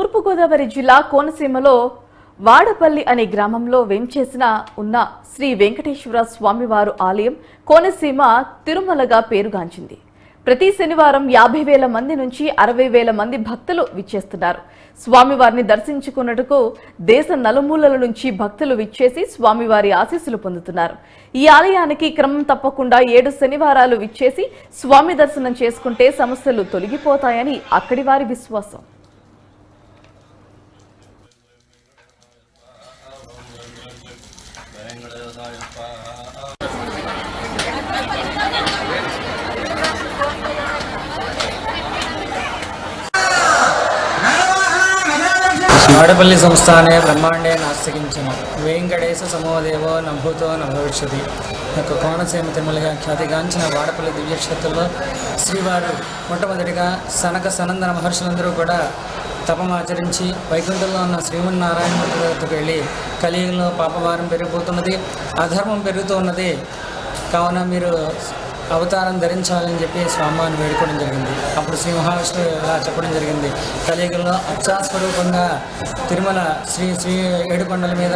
తూర్పుగోదావరి జిల్లా కోనసీమలో వాడపల్లి అనే గ్రామంలో వేంచేసిన ఉన్న శ్రీ వెంకటేశ్వర స్వామివారు ఆలయం కోనసీమ తిరుమలగా పేరుగాంచింది. ప్రతి శనివారం 50,000 మంది నుంచి 60,000 మంది భక్తులు విచ్చేస్తున్నారు. స్వామివారిని దర్శించుకున్నట్టుకు దేశ నలుమూలల నుంచి భక్తులు విచ్చేసి స్వామివారి ఆశీస్సులు పొందుతున్నారు. ఈ ఆలయానికి క్రమం తప్పకుండా 7 శనివారాలు విచ్చేసి స్వామి దర్శనం చేసుకుంటే సమస్యలు తొలగిపోతాయని అక్కడి వారి విశ్వాసం. వాడపల్లి సంస్థానే బ్రహ్మాండే నాస్తికించిన వెంకటేశ సమోదేవో నభూతో నభవిష్యతి. యొక్క కోనసీమ తిరుమలగా ఖ్యాతిగాంచిన వాడపల్లి దివ్యక్షేత్రంలో శ్రీవారు మొట్టమొదటిగా సనక సనందన మహర్షులందరూ కూడా తపమాచరించి వైకుంఠంలో ఉన్న శ్రీమన్నారాయణమూర్తి దగ్గరకు వెళ్ళి కలియుగంలో పాపభారం పెరిగిపోతున్నది, అధర్మం పెరుగుతూ ఉన్నది, కావున మీరు అవతారం ధరించాలని చెప్పి స్వామివారిని వేడుకోవడం జరిగింది. అప్పుడు శ్రీ మహావిష్ణువు ఇలా చెప్పడం జరిగింది, కలియుగంలో అచ్చాస్వరూపంగా తిరుమల శ్రీ ఏడుకొండల మీద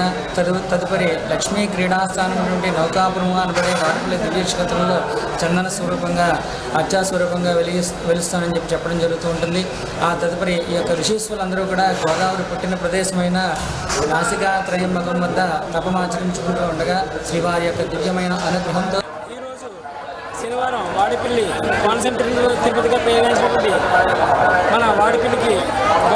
తదుపరి లక్ష్మీ క్రీడాస్థానం నుండి నౌకాపురం అనబడే వాడపల్లి దివ్యక్షేత్రంలో చందన స్వరూపంగా అచ్చాస్వరూపంగా వెలుస్తానని చెప్పి చెప్పడం జరుగుతూ ఉంటుంది. ఆ తదుపరి ఈ యొక్క ఋషీశ్వరులందరూ కూడా గోదావరి పుట్టిన ప్రదేశమైన నాసికా త్రయంబకం వద్ద తపమాచరించుకుంటూ ఉండగా శ్రీవారి యొక్క దివ్యమైన అనుగ్రహంతో శనివారం వాడిపల్లి కోనసీమ తిరుపతిగా పేరుగాంచినటువంటి మన వాడిపల్లికి